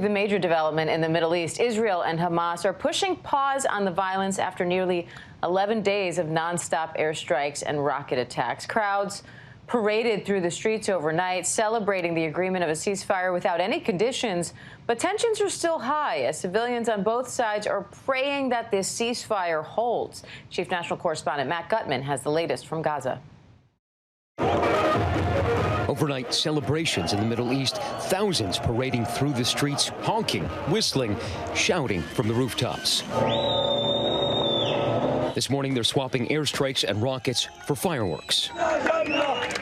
The major development in the Middle East, Israel and Hamas are pushing pause on the violence after nearly 11 days of nonstop airstrikes and rocket attacks. Crowds paraded through the streets overnight, celebrating the agreement of a ceasefire without any conditions. But tensions are still high as civilians on both sides are praying that this ceasefire holds. Chief National Correspondent Matt Gutman has the latest from Gaza. Overnight celebrations in the Middle East, thousands parading through the streets, honking, whistling, shouting from the rooftops. This morning, they're swapping airstrikes and rockets for fireworks.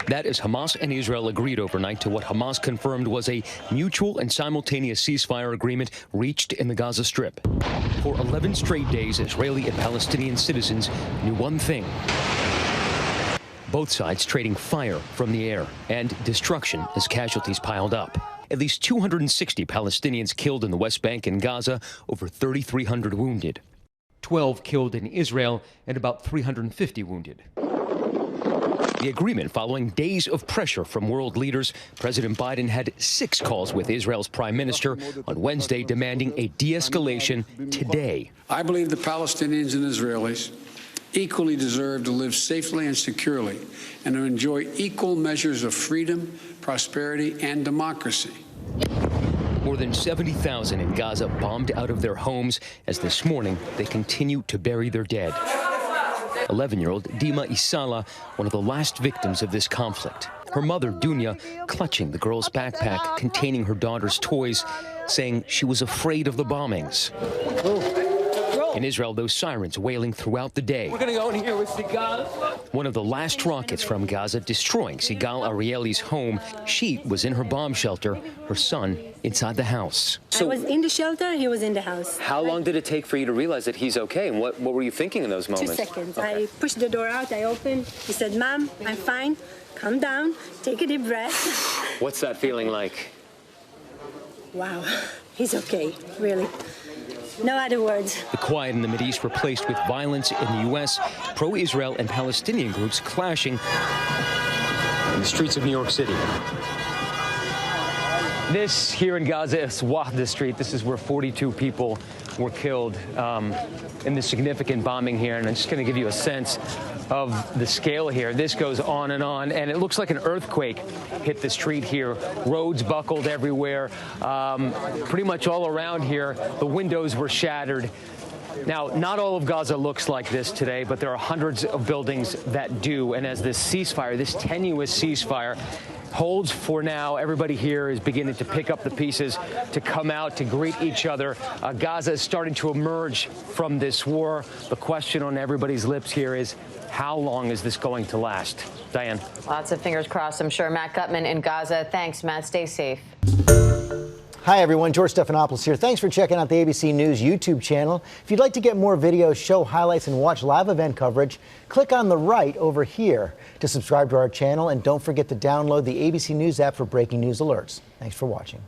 That is Hamas and Israel agreed overnight to what Hamas confirmed was a mutual and simultaneous ceasefire agreement reached in the Gaza Strip. For 11 straight days, Israeli and Palestinian citizens knew one thing: both sides trading fire from the air and destruction as casualties piled up. At least 260 Palestinians killed in the West Bank and Gaza, over 3,300 wounded. 12 killed in Israel and about 350 wounded. The agreement following days of pressure from world leaders. President Biden had 6 calls with Israel's prime minister on Wednesday demanding a de-escalation today. I believe the Palestinians and Israelis equally deserve to live safely and securely and to enjoy equal measures of freedom, prosperity, and democracy. More than 70,000 in Gaza bombed out of their homes as this morning they continue to bury their dead. 11-year-old Dima Isala, one of the last victims of this conflict. Her mother, Dunya, clutching the girl's backpack containing her daughter's toys, saying she was afraid of the bombings. In Israel, those sirens wailing throughout the day. We're going to go in here with Sigal. One of the last rockets from Gaza destroying Sigal Arieli's home. She was in her bomb shelter, her son inside the house. I was in the shelter, he was in the house. How long did it take for you to realize that he's okay? And what were you thinking in those moments? 2 seconds. Okay. I pushed the door out, I opened. He said, "Mom, I'm fine. Calm down. Take a deep breath." What's that feeling like? Wow. He's okay, really. No other words. The quiet in the Mideast replaced with violence in the U.S., pro-Israel and Palestinian groups clashing in the streets of New York City. This here in Gaza is Wahda Street. This is where 42 people were killed in the significant bombing here. And I'm just going to give you a sense of the scale here. This goes on, and it looks like an earthquake hit the street here. Roads buckled everywhere. Pretty much all around here, the windows were shattered. Now, not all of Gaza looks like this today, but there are hundreds of buildings that do. And as this ceasefire, this tenuous ceasefire, holds for now, everybody here is beginning to pick up the pieces to come out to greet each other. Gaza is starting to emerge from this war. The question on everybody's lips here is, how long is this going to last? Diane. Lots of fingers crossed, I'm sure. Matt Gutman in Gaza. Thanks, Matt. Stay safe. Hi, everyone. George Stephanopoulos here. Thanks for checking out the ABC News YouTube channel. If you'd like to get more videos, show highlights, and watch live event coverage, click on the right over here to subscribe to our channel. And don't forget to download the ABC News app for breaking news alerts. Thanks for watching.